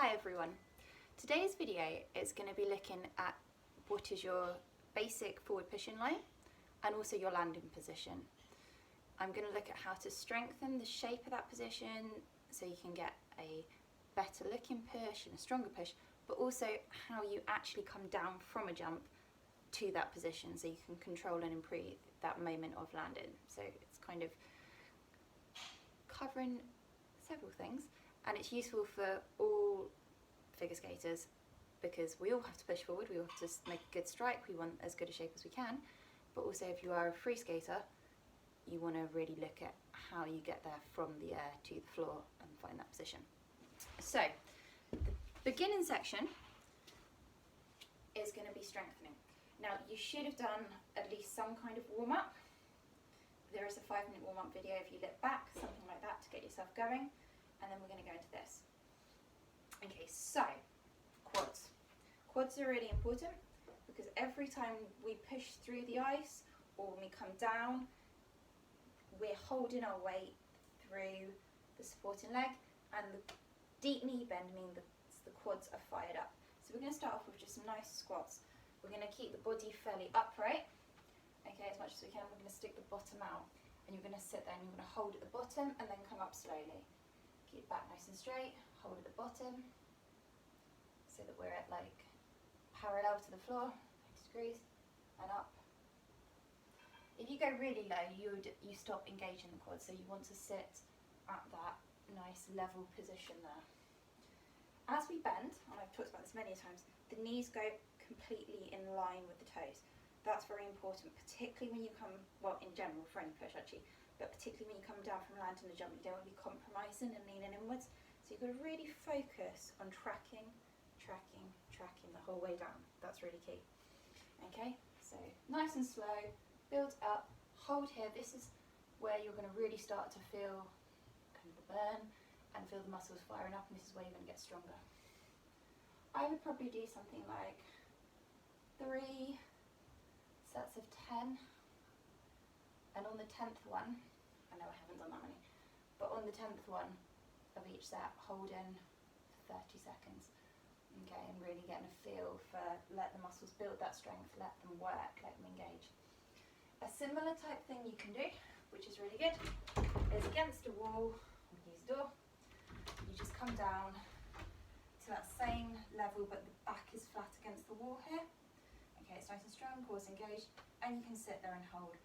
Hi everyone. Today's video is going to be looking at what is your basic forward push-in line and also your landing position. I'm going to look at how to strengthen the shape of that position so you can get a better looking push and a stronger push, but also how you actually come down from a jump to that position so you can control and improve that moment of landing. So it's kind of covering several things, and it's useful for all figure skaters because we all have to push forward, we all have to make a good strike, we want as good a shape as we can, but also if you are a free skater, you want to really look at how you get there from the air to the floor and find that position. So the beginning section is going to be strengthening. Now you should have done at least some kind of warm-up. There is a 5-minute warm-up video if you look back, something like that, to get yourself going, and then we're going to go into this. Okay, so quads. Quads are really important because every time we push through the ice or when we come down, we're holding our weight through the supporting leg, and the deep knee bend means the quads are fired up. So we're going to start off with just some nice squats. We're going to keep the body fairly upright, okay, as much as we can. We're going to stick the bottom out, and you're going to sit there and you're going to hold at the bottom and then come up slowly. Keep back nice and straight, hold at the bottom so that we're at like parallel to the floor, 90 degrees, and up. If you go really low, you stop engaging the quads, so you want to sit at that nice level position there. As we bend, and I've talked about this many times, the knees go completely in line with the toes. That's very important, particularly when you come, well, in general for any push actually, but particularly when you come down from landing the jump, you don't want to be compromising and leaning inwards. So you've got to really focus on tracking the whole way down. That's really key. Okay, so nice and slow, build up, hold here. This is where you're going to really start to feel kind of the burn and feel the muscles firing up, and this is where you're going to get stronger. I would probably do something like 3 sets of 10, and on the 10th one, I know I haven't done that many, but on the 10th one of each set, hold in for 30 seconds, okay, and really getting a feel for, let the muscles build that strength, let them work, let them engage. A similar type thing you can do, which is really good, is against a wall, use the door, you just come down to that same level, but the back is flat against the wall here. Okay, it's nice and strong, quads engaged, and you can sit there and hold.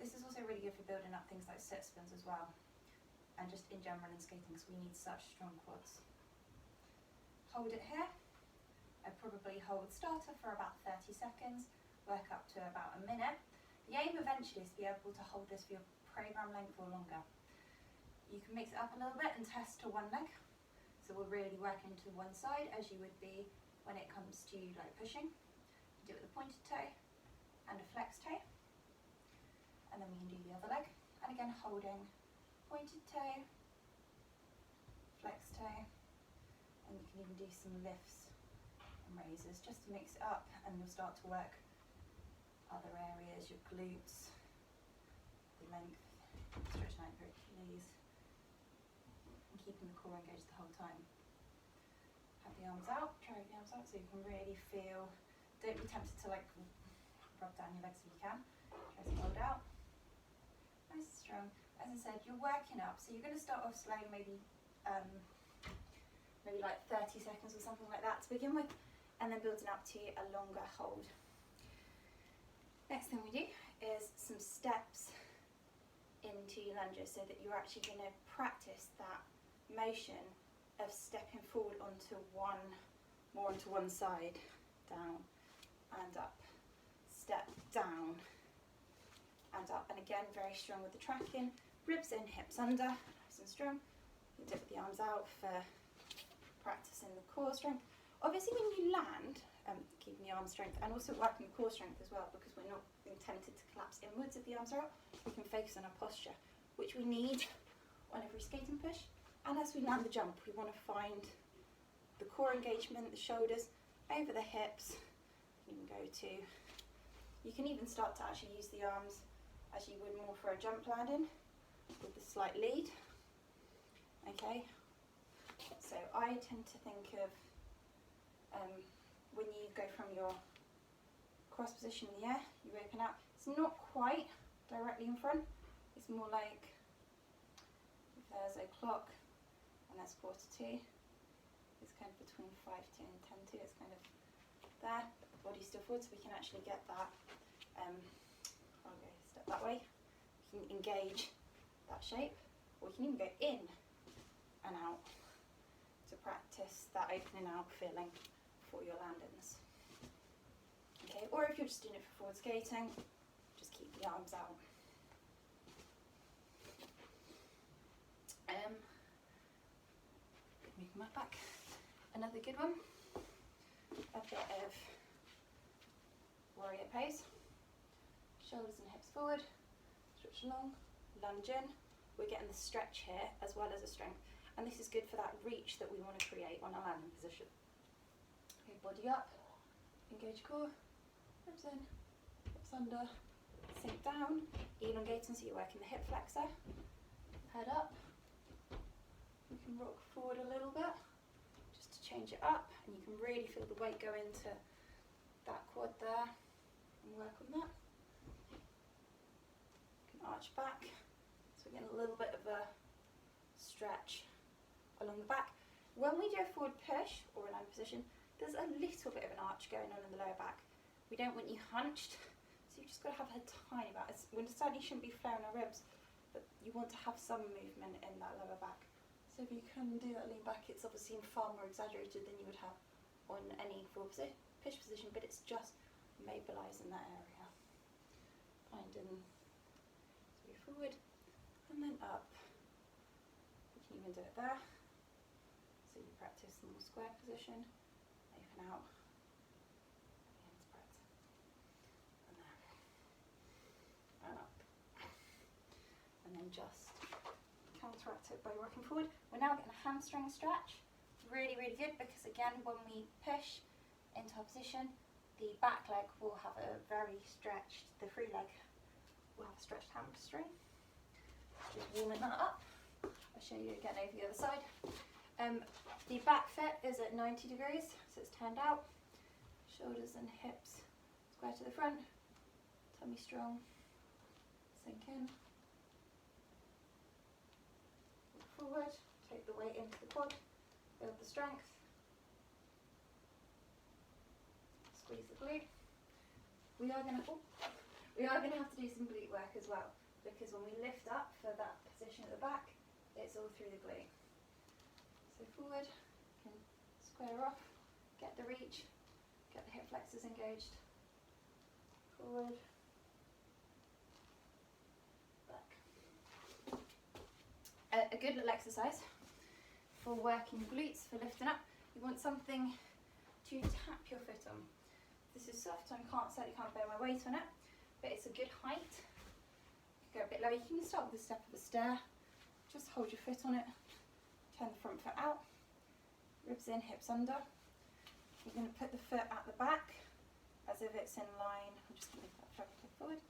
This is also really good for building up things like sit spins as well, and just in general in skating, because we need such strong quads. Hold it here. I'd probably hold starter for about 30 seconds, work up to about a minute. The aim eventually is to be able to hold this for your program length or longer. You can mix it up a little bit and test to one leg. So we're really working to one side as you would be when it comes to like pushing. Do it with a pointed toe and a flex toe, and then we can do the other leg, and again holding pointed toe, flex toe, and you can even do some lifts and raises just to mix it up, and you'll start to work other areas, your glutes, the length, stretching out your Achilles, and keeping the core engaged the whole time. Have the arms out, try the arms out so you can really feel. Don't be tempted to like rub down your legs if you can. Try to hold out. Nice and strong. As I said, you're working up, so you're going to start off slow, maybe like 30 seconds or something like that to begin with, and then building up to a longer hold. Next thing we do is some steps into your lunges, so that you're actually going to practice that motion of stepping forward onto one side, down and up, step down and up, and again very strong with the tracking, ribs in, hips under, nice and strong. You can dip the arms out for practicing the core strength. Obviously when you land, keeping the arm strength and also working the core strength as well, because we're not intended to collapse inwards if the arms are up. We can focus on our posture, which we need on every skating push, and as we land the jump we want to find the core engagement, the shoulders over the hips. You can even start to actually use the arms as you would more for a jump landing with the slight lead. Okay, so So I tend to think of when you go from your cross position in the air, you open out. It's not quite directly in front. It's more like if there's a clock and there's 4:02. It's kind of between 5:2 and 10:2. It's kind of there. The body's still forward, so we can actually get that. I'll go step that way. We can engage that shape, or we can even go in and out to practice that opening out feeling for your landings. Okay, or if you're just doing it for forward skating, just keep the arms out. Move my back. Another good one. A bit of warrior pose. Shoulders and hips forward. Stretch long. Lunge in. We're getting the stretch here as well as a strength. And this is good for that reach that we want to create on our landing position. Okay, body up. Engage core. Ribs in. Hips under. Sink down. Elongating, so you're working the hip flexor. Head up. You can rock forward a little bit just to change it up, and you can really feel the weight go into that quad there and work on that. You can arch back, so we're getting a little bit of a stretch along the back. When we do a forward push or a line position, there's a little bit of an arch going on in the lower back. We don't want you hunched, so you've just got to have a tiny bit. We certainly shouldn't be flaring our ribs, but you want to have some movement in that lower back. So if you can do that lean back, it's obviously far more exaggerated than you would have on any forward push position, but it's just mobilising that area. Finding, so you're forward and then up. You can even do it there. So you practice the more square position, open out, and spread. And there. And up. And then just counteract it by working forward. We're now getting a hamstring stretch. Really, really good, because again, when we push into our position, the back leg will have a very stretched, the free leg will have a stretched hamstring. Just warming that up. I'll show you again over the other side. The back foot is at 90 degrees, so it's turned out. Shoulders and hips square to the front. Tummy strong. Sink in. Forward, take the weight into the quad, build the strength, squeeze the glute. We are going to have to do some glute work as well, because when we lift up for that position at the back, it's all through the glute. So forward, can square off, get the reach, get the hip flexors engaged. Forward. A good little exercise for working glutes, for lifting up. You want something to tap your foot on. This is soft, I certainly can't bear my weight on it, but it's a good height. Go a bit lower. You can start with a step of a stair. Just hold your foot on it. Turn the front foot out. Ribs in, hips under. You're going to put the foot at the back as if it's in line. I'm just going to move that foot forward.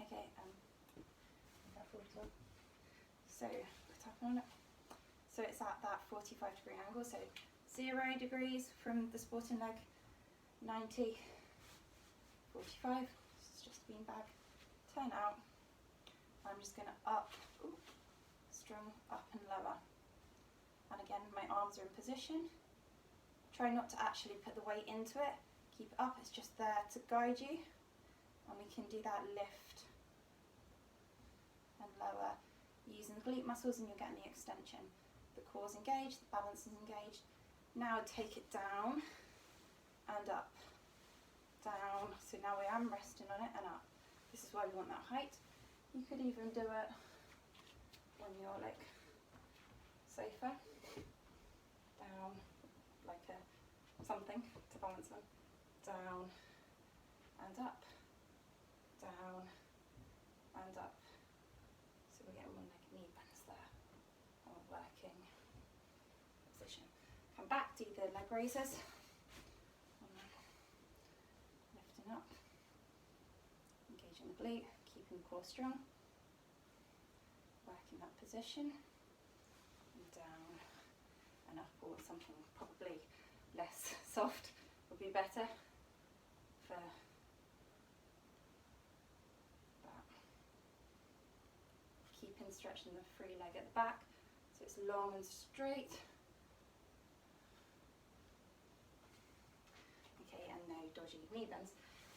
Okay, move that forward as well. So tapping on it. So it's at that 45-degree angle. So 0 degrees from the sporting leg, 90, 45. This is just bean bag. Turn out. I'm just going to up, strong, up and lower. And again, my arms are in position. Try not to actually put the weight into it. Keep it up, it's just there to guide you. And we can do that lift and lower using the glute muscles, and you're getting the extension. The core's engaged, the balance is engaged. Now take it down and up. Down, so now I am resting on it, and up. This is why we want that height. You could even do it when you're like safer. Down, like something to balance on. Down and up. Down and up. So we're getting one leg knee bends there. And we're working position. Come back, do the leg raises. Lifting up. Engaging the glute, keeping the core strong. Working that position. And down enough, or something probably less soft would be better for that. Keeping stretching the free leg at the back so it's long and straight. Okay, and no dodgy knee bends.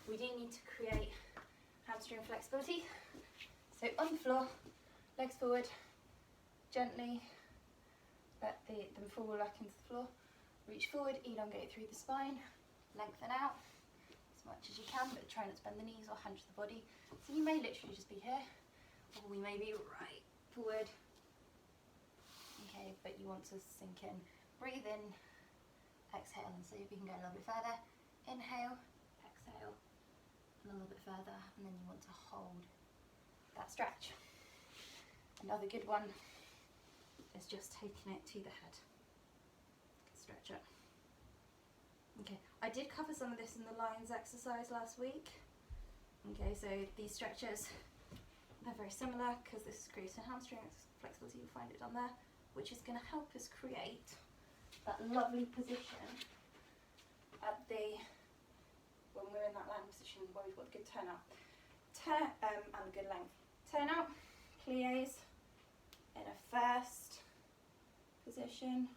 We do need to create hamstring flexibility. So on the floor, legs forward, gently let them fall back into the floor. Reach forward, elongate through the spine, lengthen out as much as you can, but try not to bend the knees or hunch the body. So you may literally just be here, or we may be right forward. Okay, but you want to sink in. Breathe in, exhale, and see if you can go a little bit further. Inhale, exhale, and a little bit further, and then you want to hold that stretch. Another good one is just taking it to the head. Stretch it. Okay, I did cover some of this in the lines exercise last week. Okay, so these stretches, they're very similar because this is creating hamstring flexibility. You'll find it down there, which is going to help us create that lovely position at when we're in that lying position where we've got good turnout. And good length. Turnout, plies in a first position,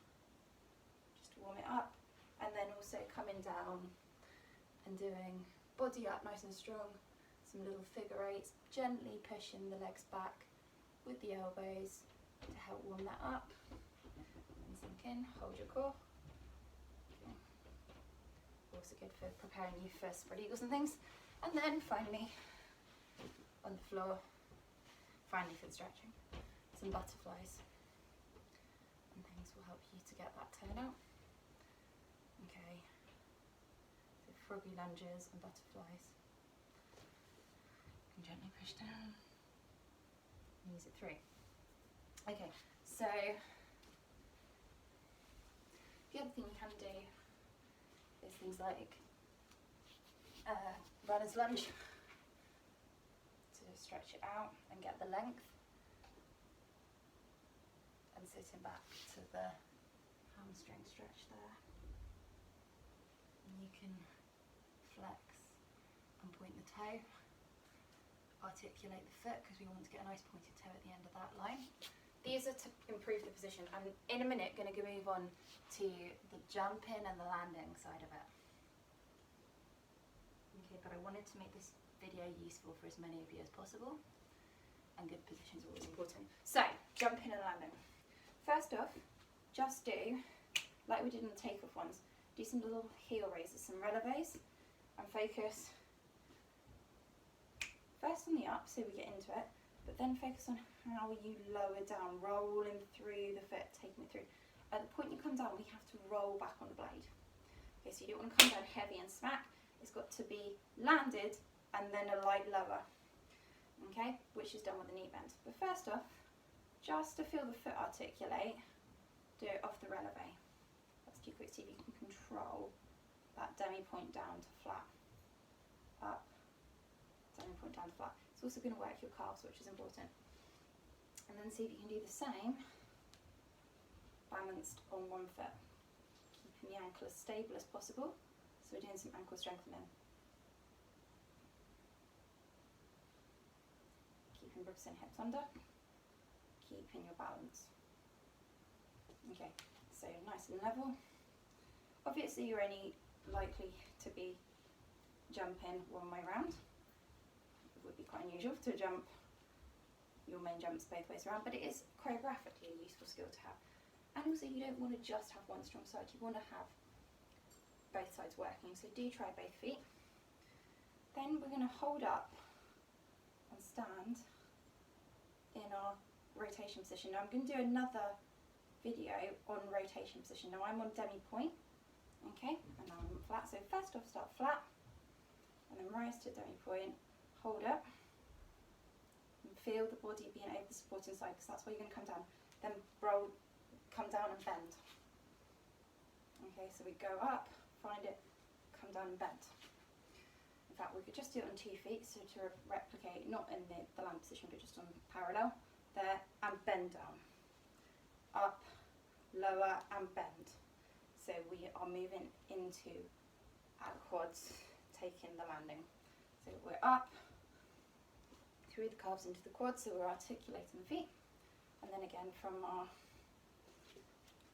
just to warm it up, and then also coming down and doing body up nice and strong, some little figure eights, gently pushing the legs back with the elbows to help warm that up. And sink in, hold your core. Okay. Also good for preparing you for spread eagles and things. And then finally, on the floor, finally for the stretching, some butterflies and things will help you to get that turnout. Okay, so froggy lunges and butterflies. You can gently push down and use it through. Okay, so the other thing you can do is things like runner's lunge, to stretch it out and get the length, and sitting back to the hamstring stretch there. And you can flex and point the toe, articulate the foot because we want to get a nice pointed toe at the end of that line. These are to improve the position. I'm in a minute going to move on to the jumping and the landing side of it. Okay, but I wanted to make this video useful for as many of you as possible, and good position is always important. So, jumping and landing. First off, just do, like we did in the takeoff ones, do some little heel raises, some releves, and focus first on the up so we get into it, but then focus on how you lower down, rolling through the foot, taking it through. At the point you come down, we have to roll back on the blade. Okay, so you don't want to come down heavy and smack. It's got to be landed and then a light lower, okay, which is done with the knee bend. But first off, just to feel the foot articulate, do it off the releve. Let's do quick, see if you can control that demi point down to flat, up, demi point down to flat. It's also going to work your calves, which is important. And then see if you can do the same, balanced on one foot, keeping the ankle as stable as possible. So we're doing some ankle strengthening. Keeping ribs and hips under, keeping your balance. Okay, so nice and level. Obviously you're only likely to be jumping one way round. It would be quite unusual to jump your main jumps both ways around, but it is choreographically a useful skill to have. And also you don't want to just have one strong side, you want to have both sides working, so do try both feet. Then we're going to hold up and stand in our rotation position. Now I'm going to do another video on rotation position. Now I'm on demi point, okay, and now I'm flat. So first off, start flat, and then rise to demi point, hold up, and feel the body being over the supporting side, because that's where you're going to come down. Then roll, come down and bend. Okay, so we go up, find it, come down and bend. In fact, we could just do it on 2 feet, so to replicate, not in the land position, but just on parallel, there, and bend down. Up, lower and bend. So we are moving into our quads, taking the landing. So we're up, through the calves into the quads, so we're articulating the feet. And then again from our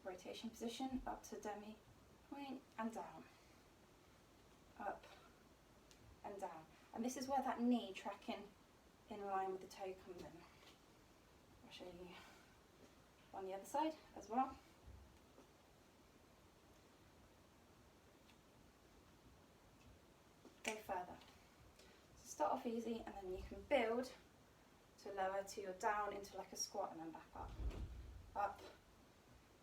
rotation position, up to demi point and down. Up and down. And this is where that knee tracking in line with the toe comes in. I'll show you on the other side as well. Go further. So start off easy, and then you can build to lower to your down into like a squat, and then back up. Up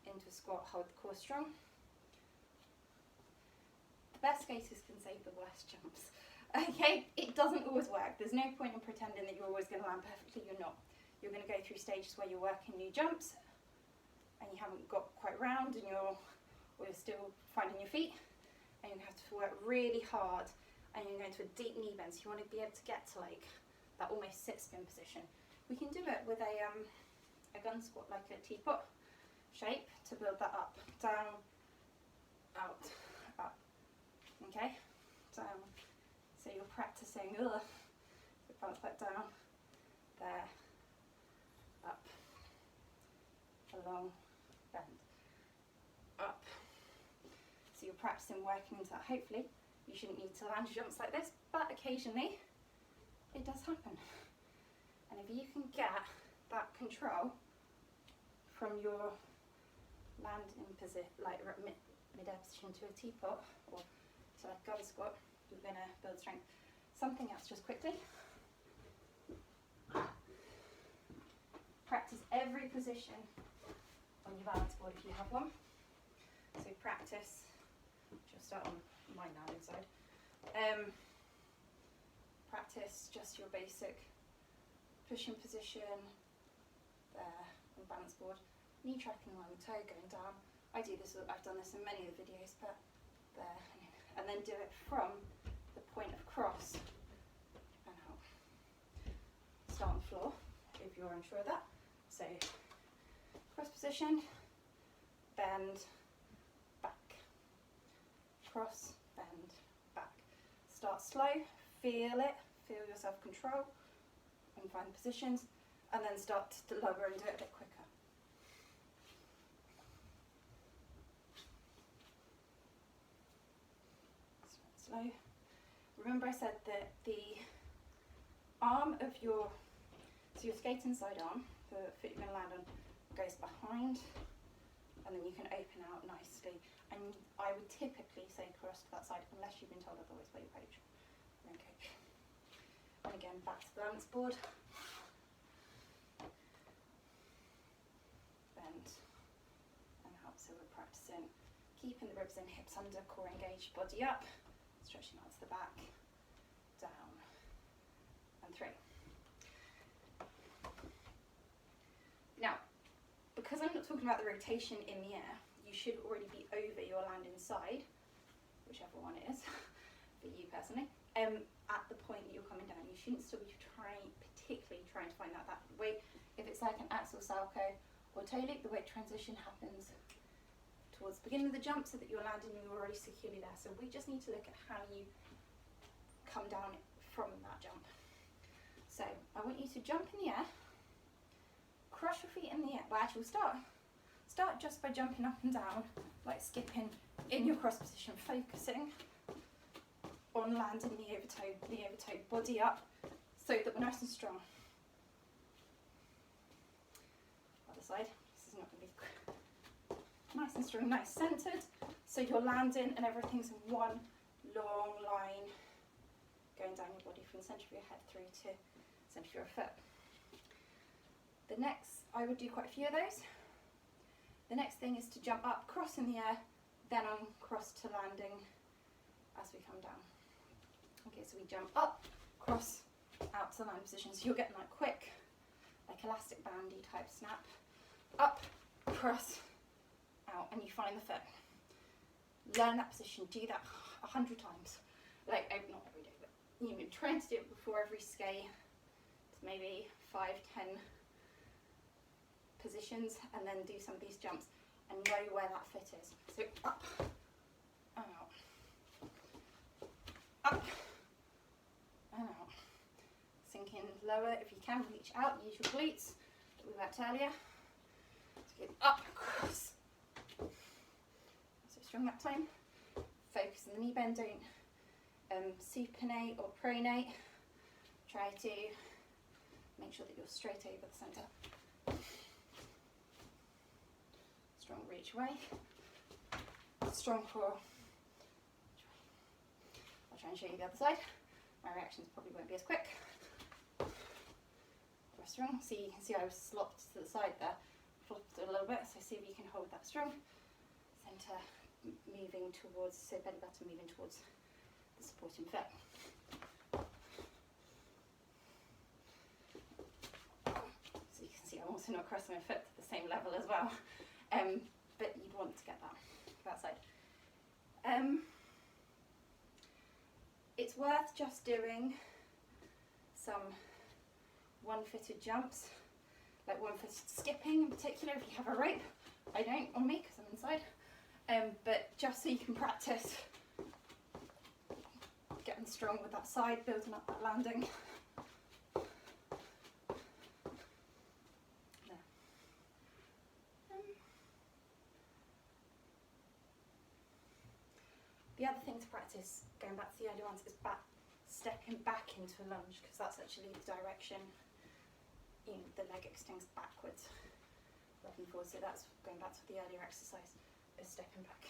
into a squat, hold the core strong. The best skaters can save the worst jumps. Okay, it doesn't always work. There's no point in pretending that you're always going to land perfectly. You're not. You're going to go through stages where you're working new jumps and you haven't got quite round, and you're still finding your feet, and you have to work really hard, and you're going to a deep knee bend, so you want to be able to get to like that almost sit spin position. We can do it with a gun squat, like a teapot shape, to build that up, down, out, up. Okay, down. So you're practicing, bounce back down, there, up, along, bend, up. So you're practicing working into that. Hopefully you shouldn't need to land jumps like this, but occasionally it does happen. And if you can get that control from your landing position, like mid-air position to a teapot or to a gun squat, you're going to build strength. Something else just quickly. Practice every position on your balance board if you have one. So practice, just start on mine now inside. Practice just your basic pushing position there on balance board, knee tracking along the toe, going down. I've done this in many of the videos, but there, and then do it from the point of cross and out. Start on the floor if you're unsure of that. So cross position, bend, back, cross, bend, back. Start slow, feel it, feel your self-control and find the positions, and then start to lower and do it a bit quicker. Slow. Remember I said that the arm of your skating side arm, the foot you're going to land on, goes behind, and then you can open out nicely. And I would typically say cross to that side, unless you've been told otherwise by your coach. And again, back to the balance board. Bend and out. So we're practicing keeping the ribs in, hips under, core engaged, body up, stretching out to the back, down, and 3. Now, because I'm not talking about the rotation in the air, you should already be over your landing side, whichever one it is, for you personally. At the point that you're coming down, you shouldn't still be particularly trying to find out that weight. If it's like an axel salco or toe loop, the weight transition happens towards the beginning of the jump so that you're landing and you're already securely there. So we just need to look at how you come down from that jump. So I want you to jump in the air, cross your feet in the air. Well, actually, start just by jumping up and down, like skipping in your cross position, focusing on landing knee over toe, body up, so that we're nice and strong. Other side, this is not going to be nice and strong, nice centered, so you're landing and everything's in one long line, going down your body from the centre of your head through to the centre of your foot. The next, I would do quite a few of those. The next thing is to jump up, cross in the air, then on cross to landing as we come down. Okay, so we jump up, cross, out to the land position. So you're getting that quick, like elastic bandy type snap. Up, cross, out, and you find the foot. Learn that position, do that 100 times. Like, not every day, but you know, trying to do it before every skate. It's maybe 5-10 positions, and then do some of these jumps. and know where that fit is. So up and out, up and out. Sink in lower if you can, reach out, use your glutes that we worked earlier. So go up, across. So strong that time. Focus on the knee bend, don't supinate or pronate. Try to make sure that you're straight over the centre. Strong reach away. Strong core. I'll try and show you the other side. My reactions probably won't be as quick. Strong. See, you can see I was slopped to the side there. Flopped it a little bit, so see if you can hold that strong. Centre moving towards, so belly button moving towards the supporting foot. So you can see I'm also not crossing my foot to the same level as well, but you'd want to get that side. It's worth just doing some one-footed jumps, like one-footed skipping in particular if you have a rope. I don't on me because I'm inside. But just so you can practice getting strong with that side, building up that landing. There. The other thing to practice, going back to the earlier ones, is stepping back into a lunge, because that's actually the direction, you know, the leg extends backwards rather than forwards. So that's going back to the earlier exercise. Stepping back.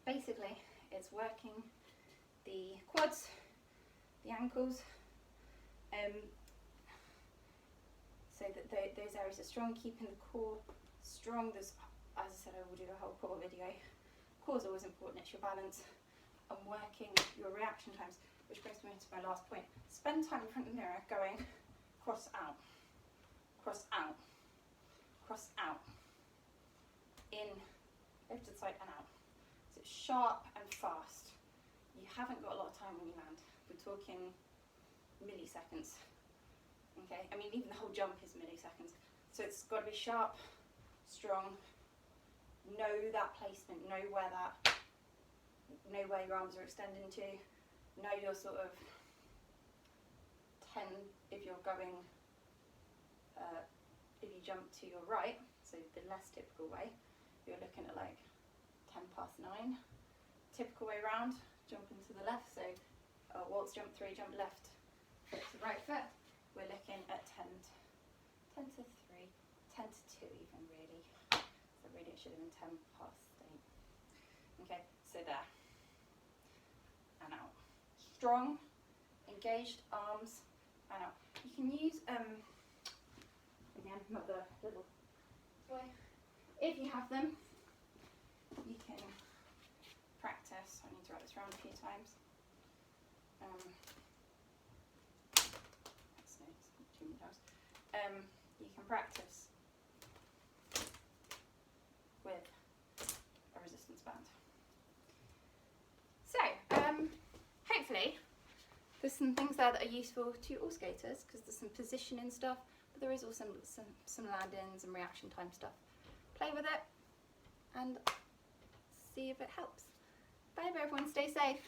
Basically, it's working the quads, the ankles, so that those areas are strong, keeping the core strong. There's, as I said, I will do a whole core video. Core is always important, it's your balance, and working your reaction times, which brings me to my last point. Spend time in front of the mirror going cross out, cross out, cross out, in, over to the side and out. So it's sharp and fast. You haven't got a lot of time when you land. We're talking milliseconds. Okay, I mean even the whole jump is milliseconds. So it's got to be sharp, strong. Know that placement. Know where your arms are extending to. Know your sort of 10 if you're going. If you jump to your right, so the less typical way, you're looking at like 9:10. Typical way round, jumping to the left, so waltz, jump 3, jump left, foot to right foot. We're looking at 10 to 3, 10 to 2 even really. So really it should have been 8:10. Okay, so there, and out. Strong, engaged arms, and out. You can use, again, another little toy. If you have them, you can practice. I need to write this around a few times. That's no, too many times. You can practice with a resistance band. So, hopefully, there's some things there that are useful to all skaters, because there's some positioning stuff, but there is also some land-ins and reaction time stuff. Play with it and see if it helps. Bye everyone, stay safe.